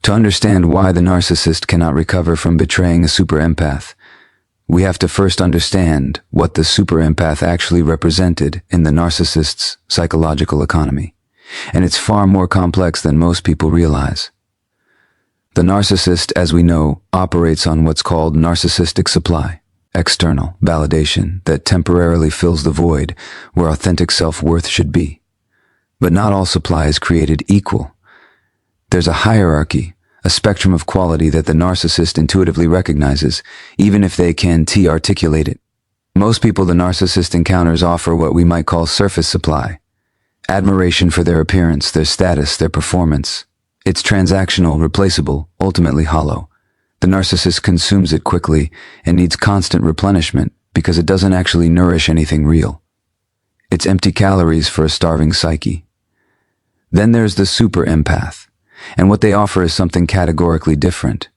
To understand why the narcissist cannot recover from betraying a super empath, we have to first understand what the super empath actually represented in the narcissist's psychological economy. And it's far more complex than most people realize. The narcissist, as we know, operates on what's called narcissistic supply, external validation that temporarily fills the void where authentic self-worth should be. But not all supply is created equal. There's a hierarchy, a spectrum of quality that the narcissist intuitively recognizes, even if they can't articulate it. Most people the narcissist encounters offer what we might call surface supply. Admiration for their appearance, their status, their performance. It's transactional, replaceable, ultimately hollow. The narcissist consumes it quickly and needs constant replenishment because it doesn't actually nourish anything real. It's empty calories for a starving psyche. Then there's the super empath, and what they offer is something categorically different.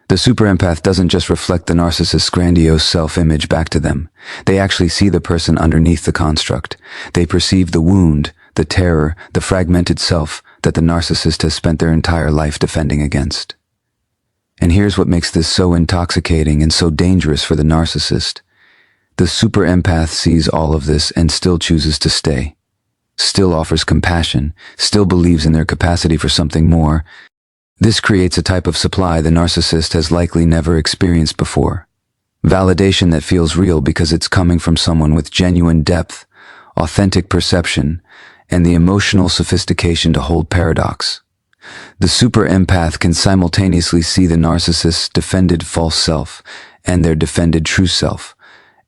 The super empath doesn't just reflect the narcissist's grandiose self-image back to them. They actually see the person underneath the construct. They perceive the wound, the terror, the fragmented self that the narcissist has spent their entire life defending against. And here's what makes this so intoxicating and so dangerous for the narcissist. The super empath sees all of this and still chooses to stay. Still offers compassion, still believes in their capacity for something more. This creates a type of supply the narcissist has likely never experienced before. Validation that feels real because it's coming from someone with genuine depth, authentic perception, and the emotional sophistication to hold paradox. The super empath can simultaneously see the narcissist's defended false self and their defended true self,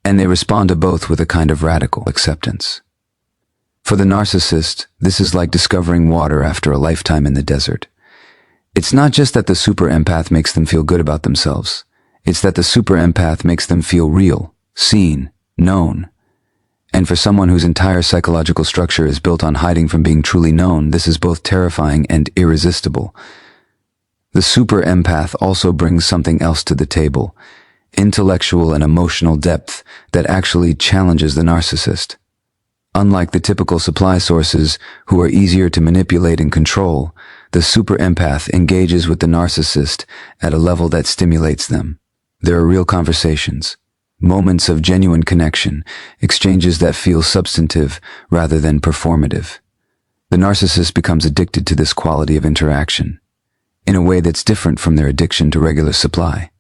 and they respond to both with a kind of radical acceptance. For the narcissist, this is like discovering water after a lifetime in the desert. It's not just that the super empath makes them feel good about themselves. It's that the super empath makes them feel real, seen, known. And for someone whose entire psychological structure is built on hiding from being truly known, this is both terrifying and irresistible. The super empath also brings something else to the table, intellectual and emotional depth that actually challenges the narcissist. Unlike the typical supply sources, who are easier to manipulate and control, the super empath engages with the narcissist at a level that stimulates them. There are real conversations, moments of genuine connection, exchanges that feel substantive rather than performative. The narcissist becomes addicted to this quality of interaction, in a way that's different from their addiction to regular supply.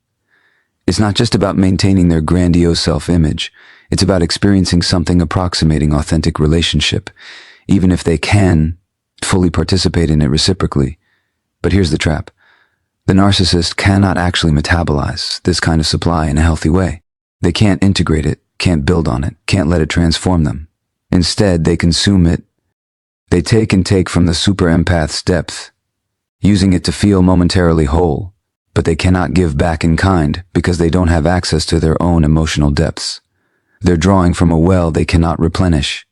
It's not just about maintaining their grandiose self-image. It's about experiencing something approximating authentic relationship, even if they can fully participate in it reciprocally. But here's the trap. The narcissist cannot actually metabolize this kind of supply in a healthy way. They can't integrate it, can't build on it, can't let it transform them. Instead, they consume it. They take and take from the super empath's depth, using it to feel momentarily whole, but they cannot give back in kind because they don't have access to their own emotional depths. They're drawing from a well they cannot replenish.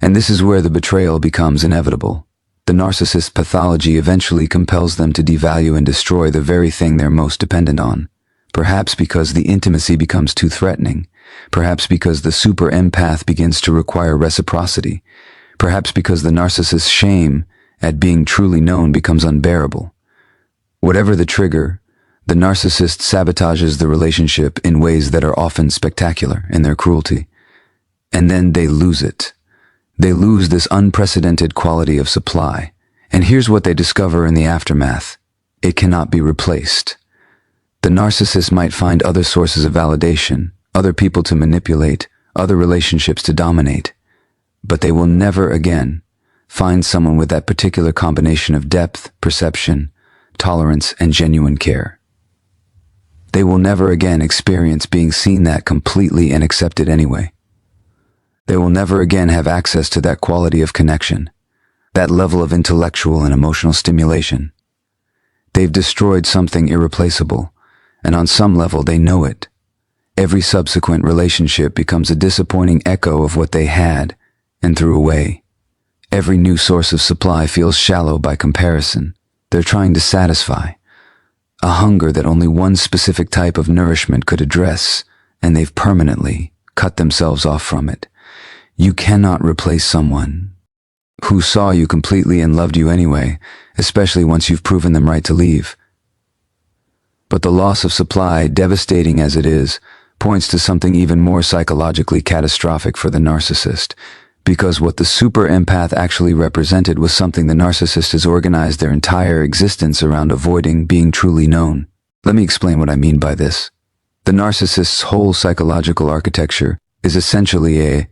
And this is where the betrayal becomes inevitable. The narcissist's pathology eventually compels them to devalue and destroy the very thing they're most dependent on. Perhaps because the intimacy becomes too threatening. Perhaps because the super empath begins to require reciprocity. Perhaps because the narcissist's shame at being truly known becomes unbearable. Whatever the trigger, the narcissist sabotages the relationship in ways that are often spectacular in their cruelty. And then they lose it. They lose this unprecedented quality of supply. And here's what they discover in the aftermath. It cannot be replaced. The narcissist might find other sources of validation, other people to manipulate, other relationships to dominate. But they will never again find someone with that particular combination of depth, perception, tolerance, and genuine care. They will never again experience being seen that completely and accepted anyway. They will never again have access to that quality of connection, that level of intellectual and emotional stimulation. They've destroyed something irreplaceable, and on some level they know it. Every subsequent relationship becomes a disappointing echo of what they had and threw away. Every new source of supply feels shallow by comparison. They're trying to satisfy a hunger that only one specific type of nourishment could address, and they've permanently cut themselves off from it. You cannot replace someone who saw you completely and loved you anyway, especially once you've proven them right to leave. But the loss of supply, devastating as it is, points to something even more psychologically catastrophic for the narcissist, because what the super empath actually represented was something the narcissist has organized their entire existence around avoiding being truly known. Let me explain what I mean by this. The narcissist's whole psychological architecture is essentially an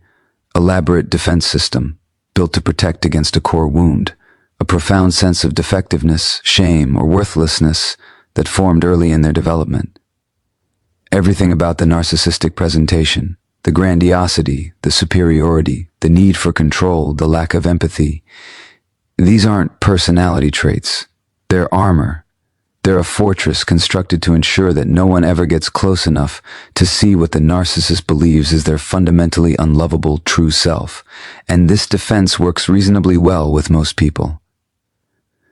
elaborate defense system built to protect against a core wound, a profound sense of defectiveness, shame, or worthlessness that formed early in their development. Everything about the narcissistic presentation, the grandiosity, the superiority, the need for control, the lack of empathy, these aren't personality traits. They're armor. They're a fortress constructed to ensure that no one ever gets close enough to see what the narcissist believes is their fundamentally unlovable true self, and this defense works reasonably well with most people.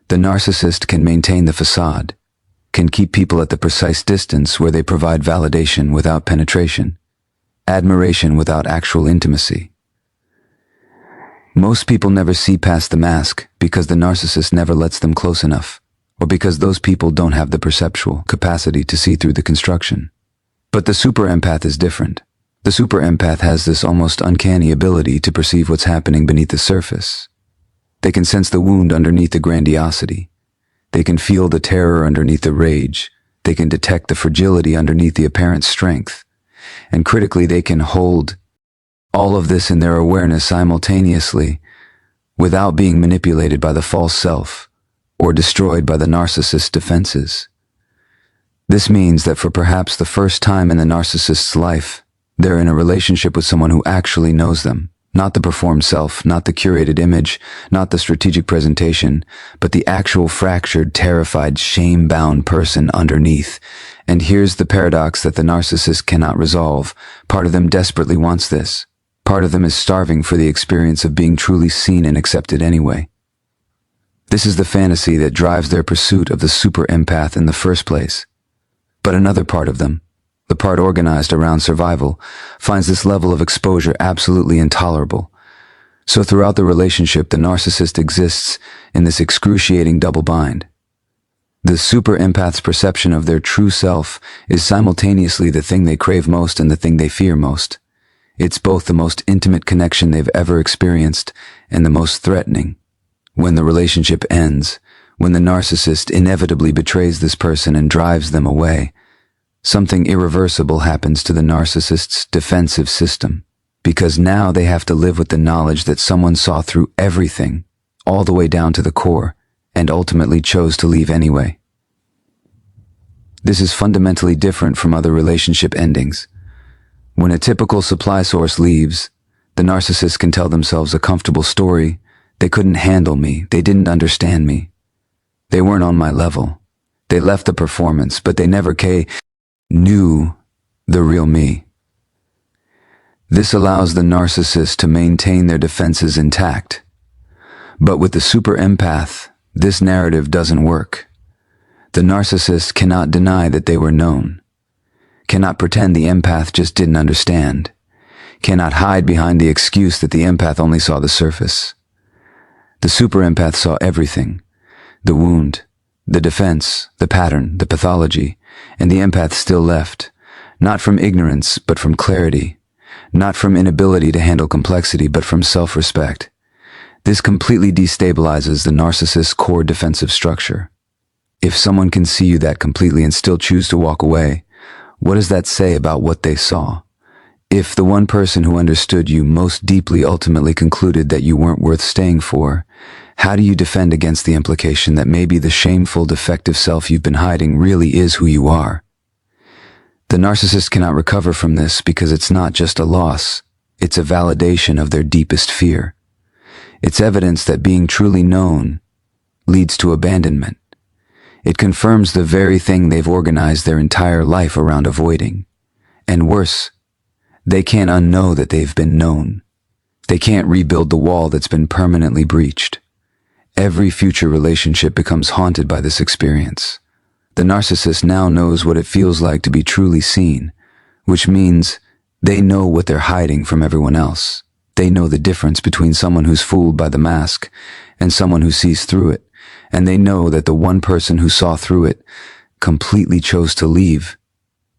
The narcissist can maintain the facade, can keep people at the precise distance where they provide validation without penetration, admiration without actual intimacy. Most people never see past the mask because the narcissist never lets them close enough, or because those people don't have the perceptual capacity to see through the construction. But the super empath is different. The super empath has this almost uncanny ability to perceive what's happening beneath the surface. They can sense the wound underneath the grandiosity. They can feel the terror underneath the rage. They can detect the fragility underneath the apparent strength. And critically, they can hold all of this in their awareness simultaneously without being manipulated by the false self or destroyed by the narcissist's defenses. This means that for perhaps the first time in the narcissist's life, they're in a relationship with someone who actually knows them. Not the performed self, not the curated image, not the strategic presentation, but the actual fractured, terrified, shame-bound person underneath. And here's the paradox that the narcissist cannot resolve. Part of them desperately wants this. Part of them is starving for the experience of being truly seen and accepted anyway. This is the fantasy that drives their pursuit of the super empath in the first place. But another part of them, the part organized around survival, finds this level of exposure absolutely intolerable. So throughout the relationship, the narcissist exists in this excruciating double bind. The super empath's perception of their true self is simultaneously the thing they crave most and the thing they fear most. It's both the most intimate connection they've ever experienced and the most threatening. When the relationship ends, when the narcissist inevitably betrays this person and drives them away, something irreversible happens to the narcissist's defensive system, because now they have to live with the knowledge that someone saw through everything, all the way down to the core, and ultimately chose to leave anyway. This is fundamentally different from other relationship endings. When a typical supply source leaves, the narcissist can tell themselves a comfortable story. They couldn't handle me. They didn't understand me. They weren't on my level. They left the performance, but they never knew the real me. This allows the narcissist to maintain their defenses intact. But with the super empath, this narrative doesn't work. The narcissist cannot deny that they were known, cannot pretend the empath just didn't understand, cannot hide behind the excuse that the empath only saw the surface. The super empath saw everything, the wound, the defense, the pattern, the pathology, and the empath still left, not from ignorance, but from clarity, not from inability to handle complexity, but from self-respect. This completely destabilizes the narcissist's core defensive structure. If someone can see you that completely and still choose to walk away, what does that say about what they saw? If the one person who understood you most deeply ultimately concluded that you weren't worth staying for, how do you defend against the implication that maybe the shameful, defective self you've been hiding really is who you are? The narcissist cannot recover from this because it's not just a loss, it's a validation of their deepest fear. It's evidence that being truly known leads to abandonment. It confirms the very thing they've organized their entire life around avoiding. And worse, they can't unknow that they've been known. They can't rebuild the wall that's been permanently breached. Every future relationship becomes haunted by this experience. The narcissist now knows what it feels like to be truly seen, which means they know what they're hiding from everyone else. They know the difference between someone who's fooled by the mask and someone who sees through it, and they know that the one person who saw through it completely chose to leave.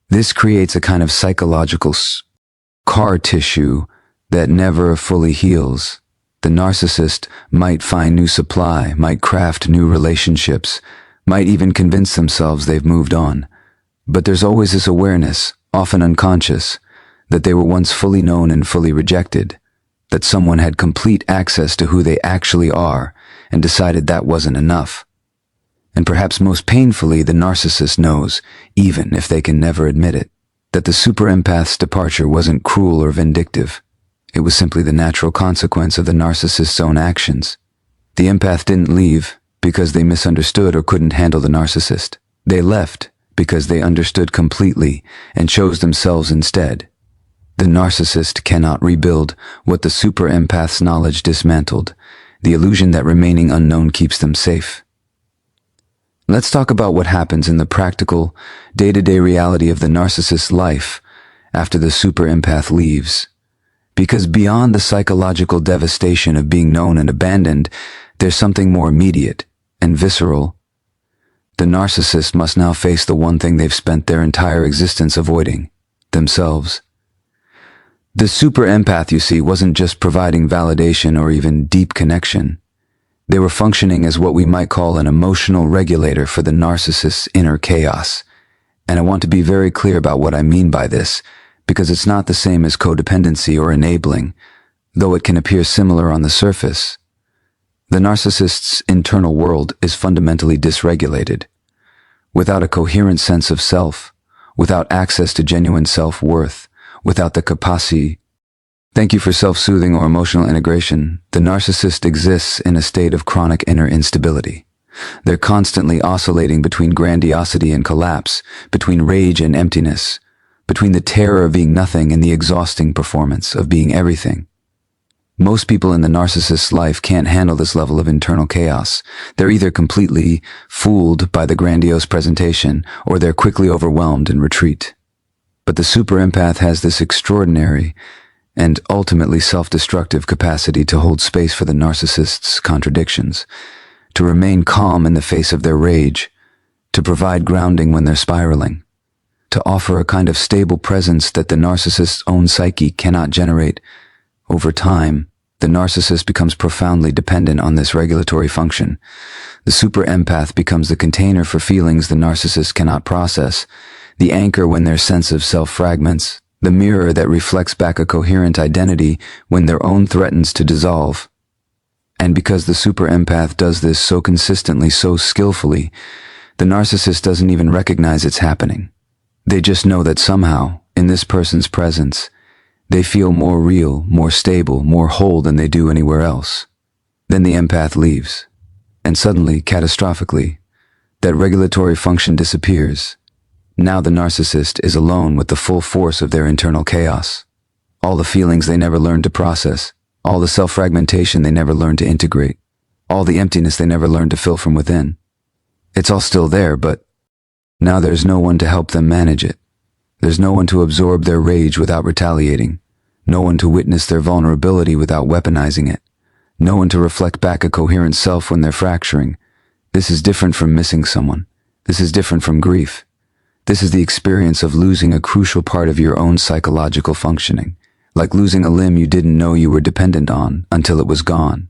This creates a kind of psychological scar tissue that never fully heals. The narcissist might find new supply, might craft new relationships, might even convince themselves they've moved on. But there's always this awareness, often unconscious, that they were once fully known and fully rejected, that someone had complete access to who they actually are and decided that wasn't enough. And perhaps most painfully, the narcissist knows, even if they can never admit it, that the super empath's departure wasn't cruel or vindictive. It was simply the natural consequence of the narcissist's own actions. The empath didn't leave because they misunderstood or couldn't handle the narcissist. They left because they understood completely and chose themselves instead. The narcissist cannot rebuild what the super empath's knowledge dismantled, the illusion that remaining unknown keeps them safe. Let's talk about what happens in the practical, day-to-day reality of the narcissist's life after the super empath leaves. Because beyond the psychological devastation of being known and abandoned, there's something more immediate and visceral. The narcissist must now face the one thing they've spent their entire existence avoiding: themselves. The super empath, you see, wasn't just providing validation or even deep connection. They were functioning as what we might call an emotional regulator for the narcissist's inner chaos. And I want to be very clear about what I mean by this, because it's not the same as codependency or enabling, though it can appear similar on the surface. The narcissist's internal world is fundamentally dysregulated. Without a coherent sense of self, without access to genuine self-worth, without the capacity. Thank you for self-soothing or emotional integration. The narcissist exists in a state of chronic inner instability. They're constantly oscillating between grandiosity and collapse, between rage and emptiness, between the terror of being nothing and the exhausting performance of being everything. Most people in the narcissist's life can't handle this level of internal chaos. They're either completely fooled by the grandiose presentation, or they're quickly overwhelmed and retreat. But the super empath has this extraordinary and ultimately self-destructive capacity to hold space for the narcissist's contradictions, to remain calm in the face of their rage, to provide grounding when they're spiraling, to offer a kind of stable presence that the narcissist's own psyche cannot generate. Over time, the narcissist becomes profoundly dependent on this regulatory function. The super empath becomes the container for feelings the narcissist cannot process, the anchor when their sense of self fragments, the mirror that reflects back a coherent identity when their own threatens to dissolve. And because the super empath does this so consistently, so skillfully, the narcissist doesn't even recognize it's happening. They just know that somehow, in this person's presence, they feel more real, more stable, more whole than they do anywhere else. Then the empath leaves, and suddenly, catastrophically, that regulatory function disappears. Now the narcissist is alone with the full force of their internal chaos. All the feelings they never learned to process, all the self-fragmentation they never learned to integrate, all the emptiness they never learned to fill from within. It's all still there, but now there's no one to help them manage it. There's no one to absorb their rage without retaliating, no one to witness their vulnerability without weaponizing it, no one to reflect back a coherent self when they're fracturing. This is different from missing someone. This is different from grief. This is the experience of losing a crucial part of your own psychological functioning, like losing a limb you didn't know you were dependent on until it was gone.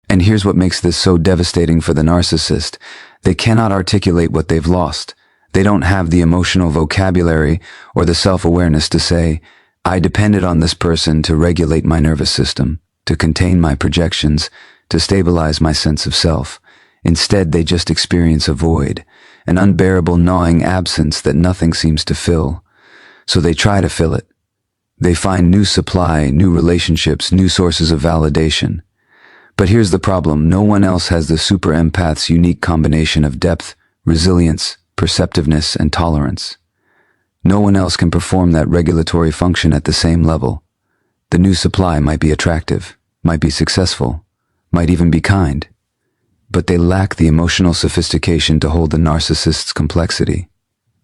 And here's what makes this so devastating for the narcissist. They cannot articulate what they've lost. They don't have the emotional vocabulary or the self-awareness to say, I depended on this person to regulate my nervous system, to contain my projections, to stabilize my sense of self. Instead, they just experience a void, an unbearable gnawing absence that nothing seems to fill. So they try to fill it. They find new supply, new relationships, new sources of validation. But here's the problem. No one else has the super empath's unique combination of depth, resilience, perceptiveness, and tolerance. No one else can perform that regulatory function at the same level. The new supply might be attractive, might be successful, might even be kind, but they lack the emotional sophistication to hold the narcissist's complexity.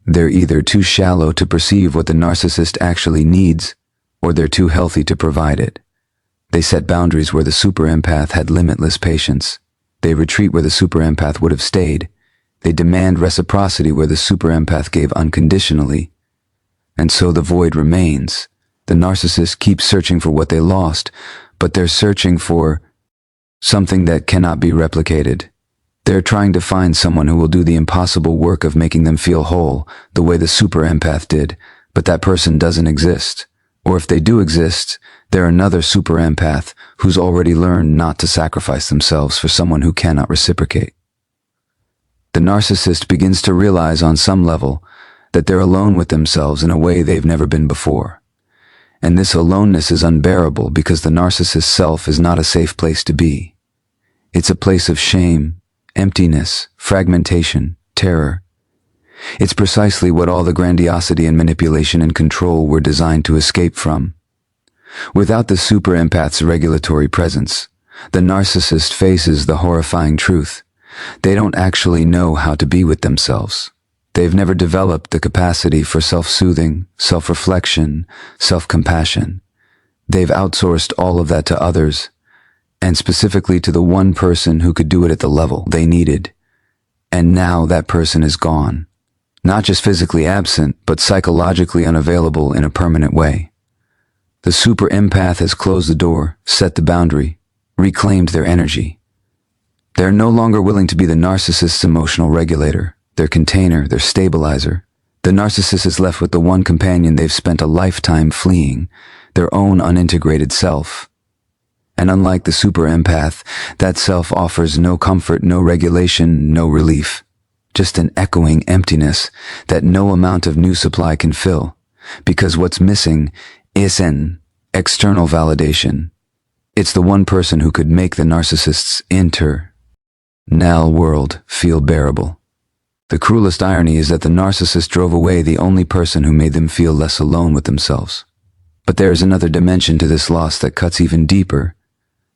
They're either too shallow to perceive what the narcissist actually needs, or they're too healthy to provide it. They set boundaries where the super empath had limitless patience. They retreat where the super empath would have stayed. They demand reciprocity where the super empath gave unconditionally. And so the void remains. The narcissist keeps searching for what they lost, but they're searching for something that cannot be replicated. They're trying to find someone who will do the impossible work of making them feel whole, the way the super empath did, but that person doesn't exist. Or if they do exist, they're another super empath who's already learned not to sacrifice themselves for someone who cannot reciprocate. The narcissist begins to realize on some level that they're alone with themselves in a way they've never been before. And this aloneness is unbearable because the narcissist's self is not a safe place to be. It's a place of shame, emptiness, fragmentation, terror. It's precisely what all the grandiosity and manipulation and control were designed to escape from. Without the super empath's regulatory presence, the narcissist faces the horrifying truth. They don't actually know how to be with themselves. They've never developed the capacity for self-soothing, self-reflection, self-compassion. They've outsourced all of that to others, and specifically to the one person who could do it at the level they needed. And now that person is gone. Not just physically absent, but psychologically unavailable in a permanent way. The super empath has closed the door, set the boundary, reclaimed their energy. They're no longer willing to be the narcissist's emotional regulator, their container, their stabilizer. The narcissist is left with the one companion they've spent a lifetime fleeing, their own unintegrated self. And unlike the super empath, that self offers no comfort, no regulation, no relief. Just an echoing emptiness that no amount of new supply can fill, because what's missing isn't external validation. It's the one person who could make the narcissist's internal world feel bearable. The cruelest irony is that the narcissist drove away the only person who made them feel less alone with themselves. But there is another dimension to this loss that cuts even deeper,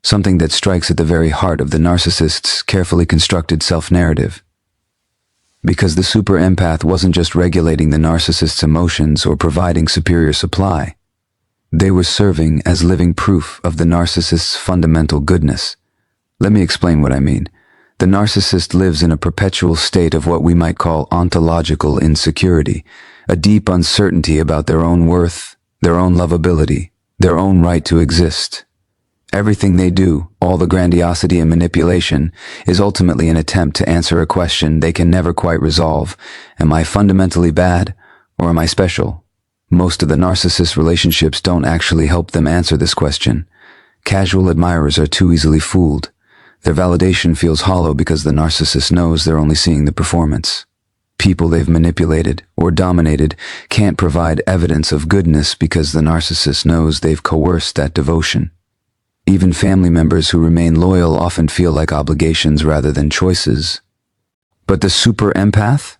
something that strikes at the very heart of the narcissist's carefully constructed self-narrative. Because the super empath wasn't just regulating the narcissist's emotions or providing superior supply. They were serving as living proof of the narcissist's fundamental goodness. Let me explain what I mean. The narcissist lives in a perpetual state of what we might call ontological insecurity, a deep uncertainty about their own worth, their own lovability, their own right to exist. Everything they do, all the grandiosity and manipulation, is ultimately an attempt to answer a question they can never quite resolve. Am I fundamentally bad, or am I special? Most of the narcissist relationships don't actually help them answer this question. Casual admirers are too easily fooled. Their validation feels hollow because the narcissist knows they're only seeing the performance. People they've manipulated or dominated can't provide evidence of goodness because the narcissist knows they've coerced that devotion. Even family members who remain loyal often feel like obligations rather than choices. But the super empath?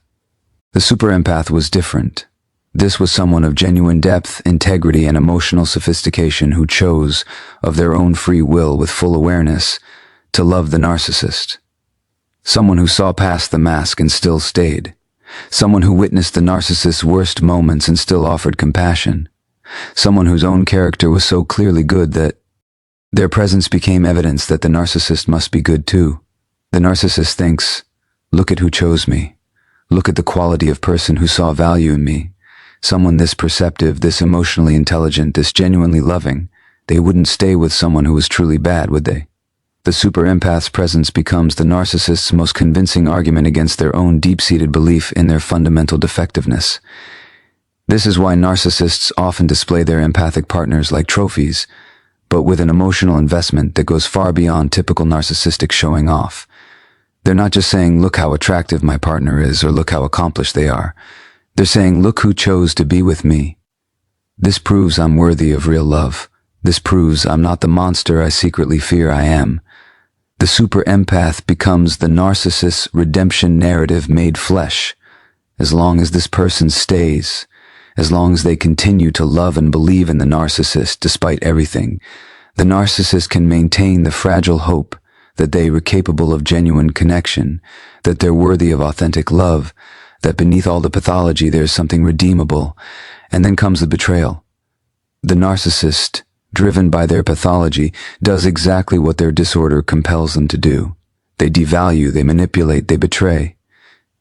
The super empath was different. This was someone of genuine depth, integrity, and emotional sophistication who chose, of their own free will with full awareness, to love the narcissist. Someone who saw past the mask and still stayed. Someone who witnessed the narcissist's worst moments and still offered compassion. Someone whose own character was so clearly good that their presence became evidence that the narcissist must be good too. The narcissist thinks, look at who chose me. Look at the quality of person who saw value in me. Someone this perceptive, this emotionally intelligent, this genuinely loving. They wouldn't stay with someone who was truly bad, would they? The super empath's presence becomes the narcissist's most convincing argument against their own deep-seated belief in their fundamental defectiveness. This is why narcissists often display their empathic partners like trophies, but with an emotional investment that goes far beyond typical narcissistic showing off. They're not just saying, look how attractive my partner is, or look how accomplished they are. They're saying, look who chose to be with me. This proves I'm worthy of real love. This proves I'm not the monster I secretly fear I am. The super empath becomes the narcissist's redemption narrative made flesh. As long as this person stays, as long as they continue to love and believe in the narcissist despite everything, the narcissist can maintain the fragile hope that they are capable of genuine connection, that they're worthy of authentic love, that beneath all the pathology there's something redeemable. And then comes the betrayal. The narcissist driven by their pathology, does exactly what their disorder compels them to do. They devalue, they manipulate, they betray.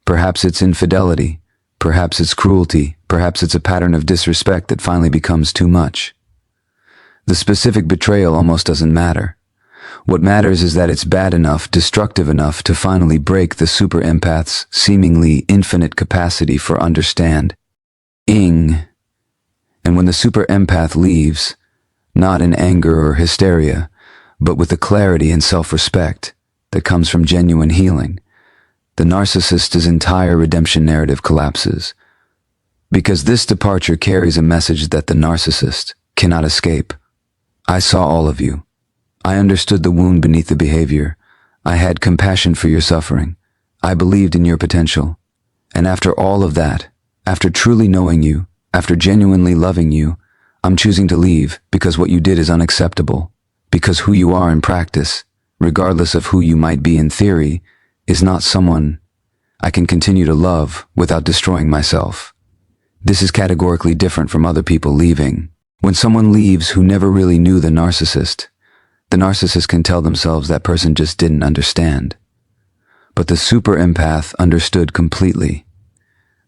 Perhaps it's infidelity, perhaps it's cruelty, perhaps it's a pattern of disrespect that finally becomes too much. The specific betrayal almost doesn't matter. What matters is that it's bad enough, destructive enough to finally break the super empath's seemingly infinite capacity for understanding. And when the super empath leaves, not in anger or hysteria, but with the clarity and self-respect that comes from genuine healing, the narcissist's entire redemption narrative collapses. Because this departure carries a message that the narcissist cannot escape. I saw all of you. I understood the wound beneath the behavior. I had compassion for your suffering. I believed in your potential. And after all of that, after truly knowing you, after genuinely loving you, I'm choosing to leave because what you did is unacceptable. Because who you are in practice, regardless of who you might be in theory, is not someone I can continue to love without destroying myself. This is categorically different from other people leaving. When someone leaves who never really knew the narcissist can tell themselves that person just didn't understand. But the super empath understood completely.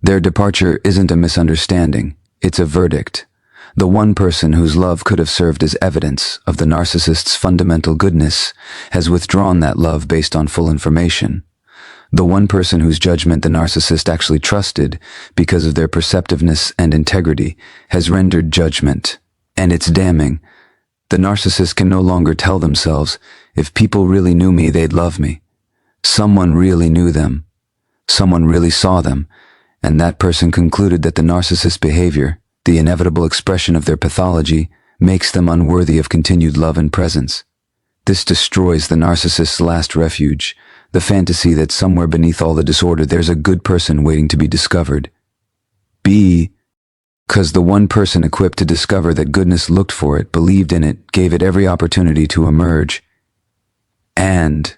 Their departure isn't a misunderstanding, it's a verdict. The one person whose love could have served as evidence of the narcissist's fundamental goodness has withdrawn that love based on full information. The one person whose judgment the narcissist actually trusted because of their perceptiveness and integrity has rendered judgment, and it's damning. The narcissist can no longer tell themselves, if people really knew me, they'd love me. Someone really knew them. Someone really saw them, and that person concluded that the narcissist's behavior, the inevitable expression of their pathology, makes them unworthy of continued love and presence. This destroys the narcissist's last refuge, the fantasy that somewhere beneath all the disorder there's a good person waiting to be discovered. Because the one person equipped to discover that goodness looked for it, believed in it, gave it every opportunity to emerge, and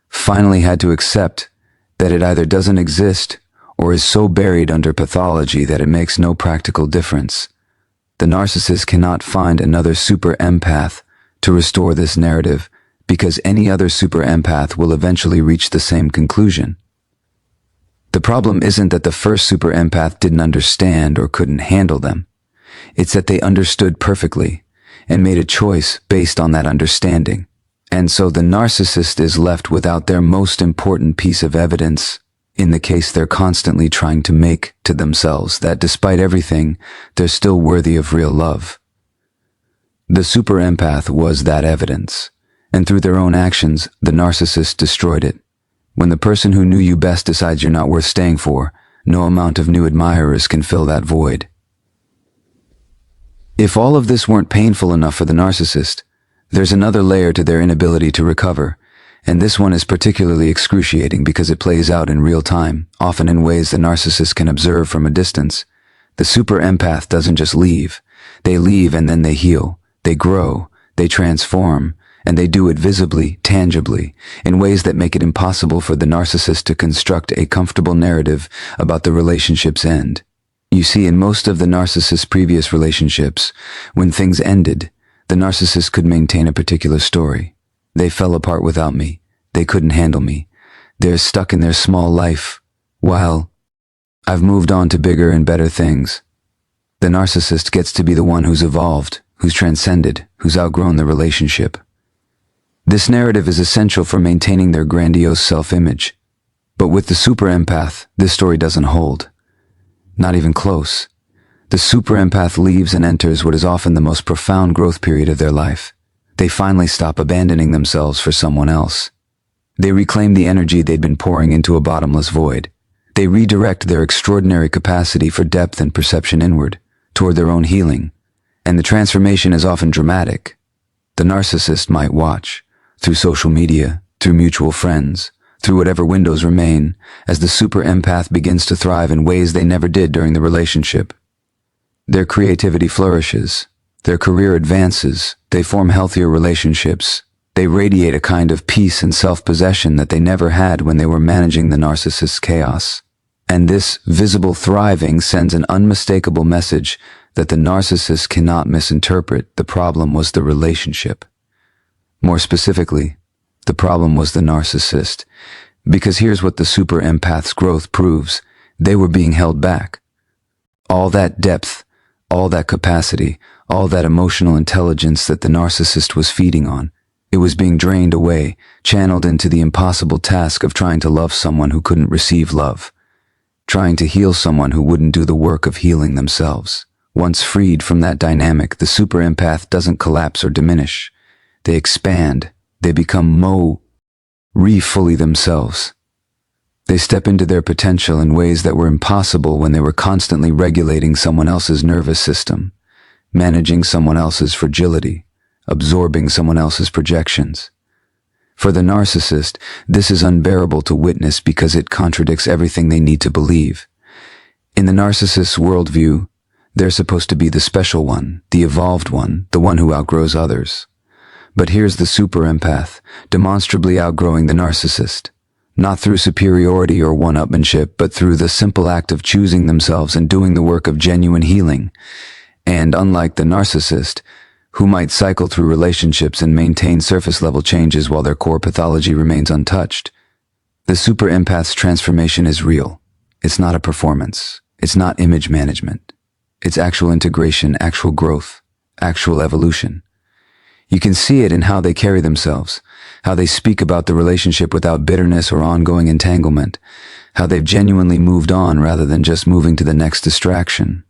finally had to accept that it either doesn't exist or is so buried under pathology that it makes no practical difference. The narcissist cannot find another super empath to restore this narrative because any other super empath will eventually reach the same conclusion. The problem isn't that the first super empath didn't understand or couldn't handle them. It's that they understood perfectly and made a choice based on that understanding. And so the narcissist is left without their most important piece of evidence in the case they're constantly trying to make to themselves that despite everything, they're still worthy of real love. The super empath was that evidence, and through their own actions, the narcissist destroyed it. When the person who knew you best decides you're not worth staying for, no amount of new admirers can fill that void. If all of this weren't painful enough for the narcissist, there's another layer to their inability to recover, and this one is particularly excruciating because it plays out in real time, often in ways the narcissist can observe from a distance. The super empath doesn't just leave. They leave and then they heal. They grow. They transform. And they do it visibly, tangibly, in ways that make it impossible for the narcissist to construct a comfortable narrative about the relationship's end. You see, in most of the narcissist's previous relationships, when things ended, the narcissist could maintain a particular story. They fell apart without me. They couldn't handle me. They're stuck in their small life, while I've moved on to bigger and better things. The narcissist gets to be the one who's evolved, who's transcended, who's outgrown the relationship. This narrative is essential for maintaining their grandiose self-image. But with the super empath, this story doesn't hold. Not even close. The super empath leaves and enters what is often the most profound growth period of their life. They finally stop abandoning themselves for someone else. They reclaim the energy they'd been pouring into a bottomless void. They redirect their extraordinary capacity for depth and perception inward, toward their own healing. And the transformation is often dramatic. The narcissist might watch, through social media, through mutual friends, through whatever windows remain, as the super empath begins to thrive in ways they never did during the relationship. Their creativity flourishes. Their career advances. They form healthier relationships. They radiate a kind of peace and self-possession that they never had when they were managing the narcissist's chaos. And this visible thriving sends an unmistakable message that the narcissist cannot misinterpret the problem was the relationship. More specifically, the problem was the narcissist. Because here's what the super empath's growth proves. They were being held back. All that depth, all that capacity, all that emotional intelligence that the narcissist was feeding on, it was being drained away, channeled into the impossible task of trying to love someone who couldn't receive love, trying to heal someone who wouldn't do the work of healing themselves. Once freed from that dynamic, the super empath doesn't collapse or diminish. They expand. They become fully themselves. They step into their potential in ways that were impossible when they were constantly regulating someone else's nervous system, managing someone else's fragility, absorbing someone else's projections. For the narcissist, this is unbearable to witness because it contradicts everything they need to believe. In the narcissist's worldview, they're supposed to be the special one, the evolved one, the one who outgrows others. But here's the super empath, demonstrably outgrowing the narcissist. Not through superiority or one-upmanship, but through the simple act of choosing themselves and doing the work of genuine healing. And unlike the narcissist, who might cycle through relationships and maintain surface-level changes while their core pathology remains untouched, the super empath's transformation is real. It's not a performance. It's not image management. It's actual integration, actual growth, actual evolution. You can see it in how they carry themselves, how they speak about the relationship without bitterness or ongoing entanglement, how they've genuinely moved on rather than just moving to the next distraction.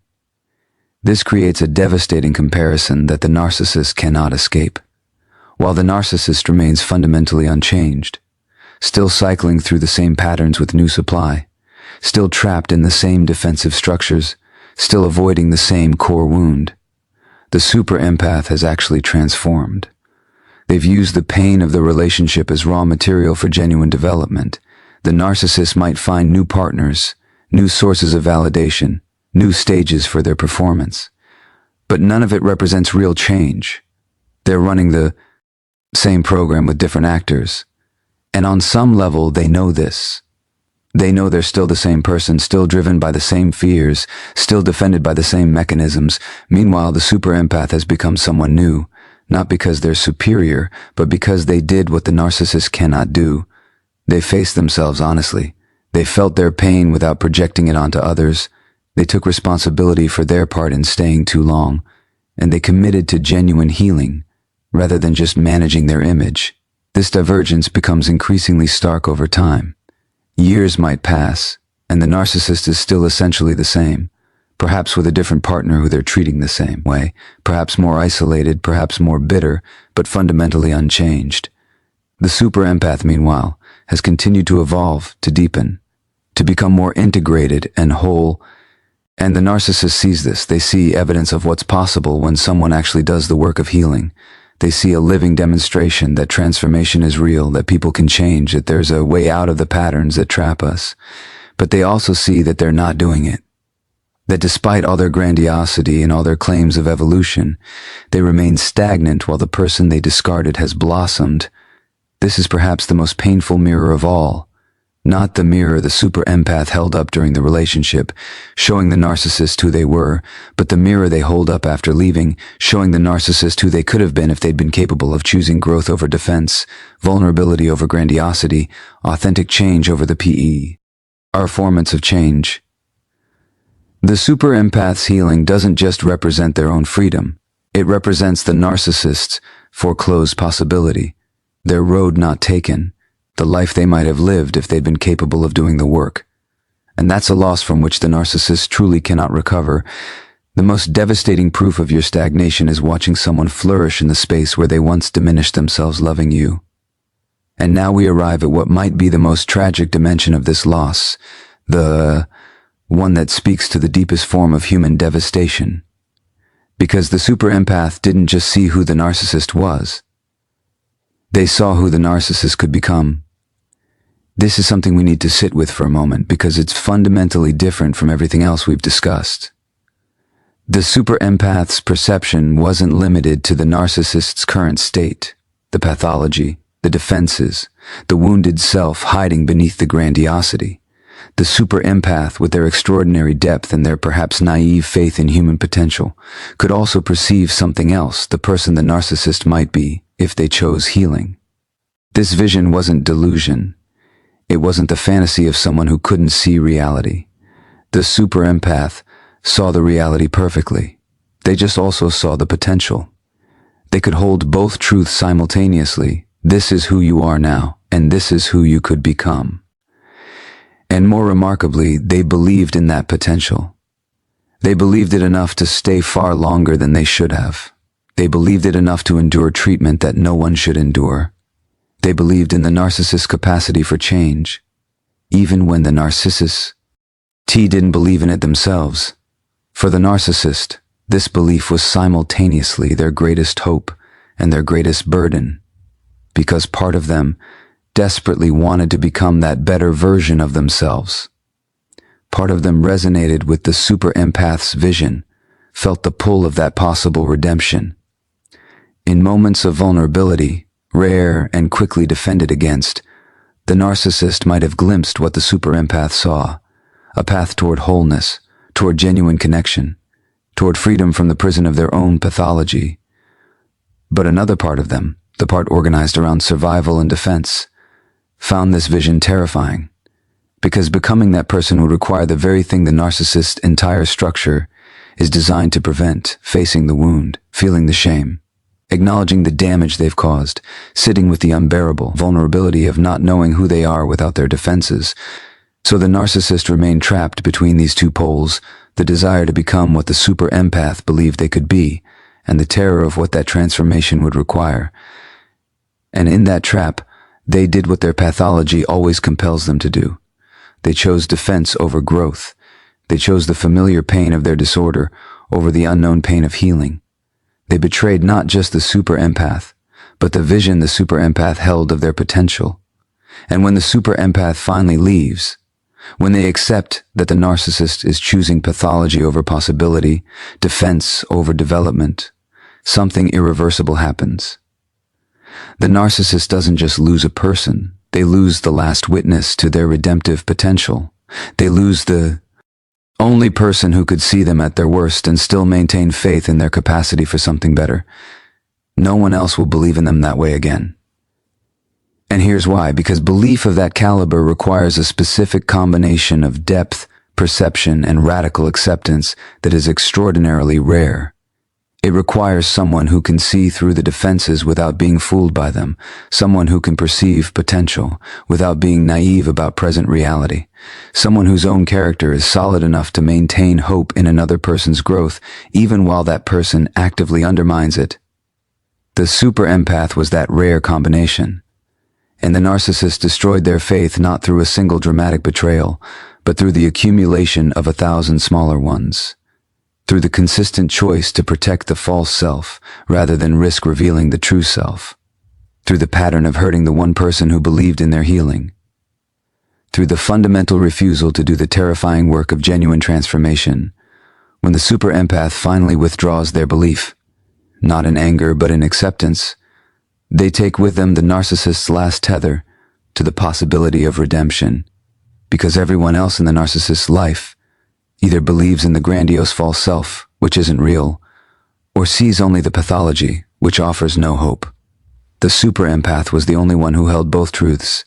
This creates a devastating comparison that the narcissist cannot escape. While the narcissist remains fundamentally unchanged, still cycling through the same patterns with new supply, still trapped in the same defensive structures, still avoiding the same core wound, the super empath has actually transformed. They've used the pain of the relationship as raw material for genuine development. The narcissist might find new partners, new sources of validation, new stages for their performance. But none of it represents real change. They're running the same program with different actors. And on some level, they know this. They know they're still the same person, still driven by the same fears, still defended by the same mechanisms. Meanwhile, the super empath has become someone new, not because they're superior, but because they did what the narcissist cannot do. They faced themselves honestly. They felt their pain without projecting it onto others. They took responsibility for their part in staying too long, and they committed to genuine healing, rather than just managing their image. This divergence becomes increasingly stark over time. Years might pass, and the narcissist is still essentially the same, perhaps with a different partner who they're treating the same way, perhaps more isolated, perhaps more bitter, but fundamentally unchanged. The super empath, meanwhile, has continued to evolve, to deepen, to become more integrated and whole, and the narcissist sees this. They see evidence of what's possible when someone actually does the work of healing. They see a living demonstration that transformation is real, that people can change, that there's a way out of the patterns that trap us. But they also see that they're not doing it. That despite all their grandiosity and all their claims of evolution, they remain stagnant while the person they discarded has blossomed. This is perhaps the most painful mirror of all. Not the mirror the super empath held up during the relationship, showing the narcissist who they were, but the mirror they hold up after leaving, showing the narcissist who they could have been if they'd been capable of choosing growth over defense, vulnerability over grandiosity, authentic change over the PE. Our formats of change. The super empath's healing doesn't just represent their own freedom. It represents the narcissist's foreclosed possibility, their road not taken, the life they might have lived if they'd been capable of doing the work. And that's a loss from which the narcissist truly cannot recover. The most devastating proof of your stagnation is watching someone flourish in the space where they once diminished themselves loving you. And now we arrive at what might be the most tragic dimension of this loss, the one that speaks to the deepest form of human devastation. Because the super empath didn't just see who the narcissist was. They saw who the narcissist could become. This is something we need to sit with for a moment because it's fundamentally different from everything else we've discussed. The super empath's perception wasn't limited to the narcissist's current state, the pathology, the defenses, the wounded self hiding beneath the grandiosity. The super empath, with their extraordinary depth and their perhaps naive faith in human potential, could also perceive something else the person the narcissist might be if they chose healing. This vision wasn't delusion. It wasn't the fantasy of someone who couldn't see reality. The super empath saw the reality perfectly. They just also saw the potential. They could hold both truths simultaneously. This is who you are now, and this is who you could become. And more remarkably, they believed in that potential. They believed it enough to stay far longer than they should have. They believed it enough to endure treatment that no one should endure. They believed in the narcissist's capacity for change, even when the Narcissists didn't believe in it themselves. For the narcissist, this belief was simultaneously their greatest hope and their greatest burden, because part of them desperately wanted to become that better version of themselves. Part of them resonated with the super empath's vision, felt the pull of that possible redemption. In moments of vulnerability, rare and quickly defended against, the narcissist might have glimpsed what the super empath saw, a path toward wholeness, toward genuine connection, toward freedom from the prison of their own pathology. But another part of them, the part organized around survival and defense, found this vision terrifying, because becoming that person would require the very thing the narcissist's entire structure is designed to prevent: facing the wound, feeling the shame, acknowledging the damage they've caused, sitting with the unbearable vulnerability of not knowing who they are without their defenses. So the narcissist remained trapped between these two poles, the desire to become what the super empath believed they could be, and the terror of what that transformation would require. And in that trap, they did what their pathology always compels them to do. They chose defense over growth. They chose the familiar pain of their disorder over the unknown pain of healing. They betrayed not just the super empath, but the vision the super empath held of their potential. And when the super empath finally leaves, when they accept that the narcissist is choosing pathology over possibility, defense over development, something irreversible happens. The narcissist doesn't just lose a person, they lose the last witness to their redemptive potential. They lose the only person who could see them at their worst and still maintain faith in their capacity for something better. No one else will believe in them that way again. And here's why: because belief of that caliber requires a specific combination of depth, perception, and radical acceptance that is extraordinarily rare. It requires someone who can see through the defenses without being fooled by them, someone who can perceive potential without being naive about present reality, someone whose own character is solid enough to maintain hope in another person's growth, even while that person actively undermines it. The super empath was that rare combination. And the narcissist destroyed their faith not through a single dramatic betrayal, but through the accumulation of 1,000 smaller ones. Through the consistent choice to protect the false self rather than risk revealing the true self. Through the pattern of hurting the one person who believed in their healing. Through the fundamental refusal to do the terrifying work of genuine transformation. When the super empath finally withdraws their belief, not in anger but in acceptance, they take with them the narcissist's last tether to the possibility of redemption, because everyone else in the narcissist's life either believes in the grandiose false self, which isn't real, or sees only the pathology, which offers no hope. The super empath was the only one who held both truths.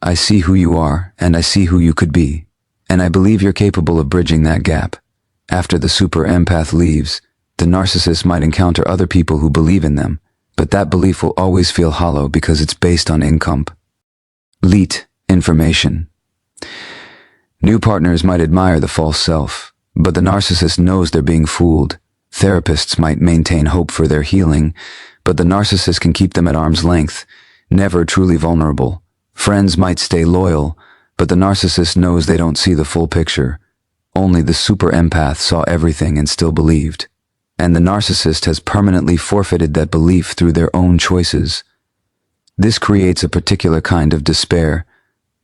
I see who you are, and I see who you could be, and I believe you're capable of bridging that gap. After the super empath leaves, the narcissist might encounter other people who believe in them, but that belief will always feel hollow because it's based on incomplete information. New partners might admire the false self, but the narcissist knows they're being fooled. Therapists might maintain hope for their healing, but the narcissist can keep them at arm's length, never truly vulnerable. Friends might stay loyal, but the narcissist knows they don't see the full picture. Only the super empath saw everything and still believed. And the narcissist has permanently forfeited that belief through their own choices. This creates a particular kind of despair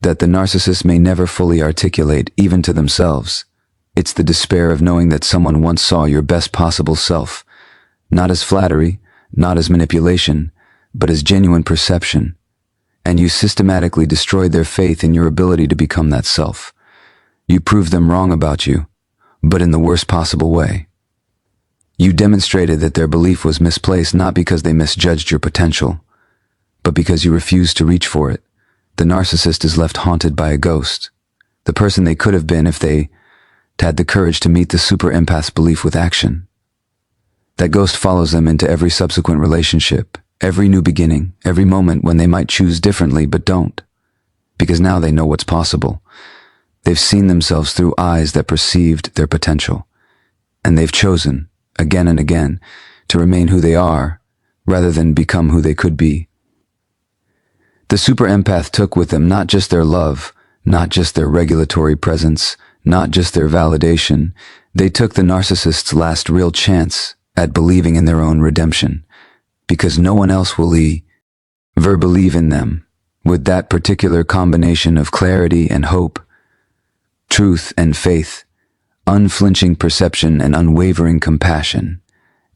that the narcissist may never fully articulate, even to themselves. It's the despair of knowing that someone once saw your best possible self, not as flattery, not as manipulation, but as genuine perception, and you systematically destroyed their faith in your ability to become that self. You proved them wrong about you, but in the worst possible way. You demonstrated that their belief was misplaced not because they misjudged your potential, but because you refused to reach for it. The narcissist is left haunted by a ghost, the person they could have been if they had the courage to meet the super empath's belief with action. That ghost follows them into every subsequent relationship, every new beginning, every moment when they might choose differently but don't, because now they know what's possible. They've seen themselves through eyes that perceived their potential, and they've chosen, again and again, to remain who they are rather than become who they could be. The super empath took with them not just their love, not just their regulatory presence, not just their validation. They took the narcissist's last real chance at believing in their own redemption, because no one else will ever believe in them with that particular combination of clarity and hope, truth and faith, unflinching perception and unwavering compassion.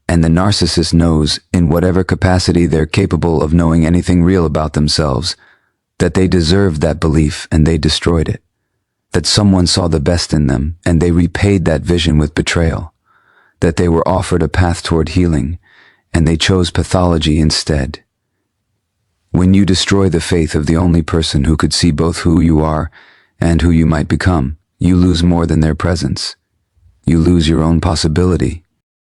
And the narcissist knows, in whatever capacity they're capable of knowing anything real about themselves, that they deserved that belief and they destroyed it, that someone saw the best in them and they repaid that vision with betrayal, that they were offered a path toward healing and they chose pathology instead. When you destroy the faith of the only person who could see both who you are and who you might become, you lose more than their presence. You lose your own possibility.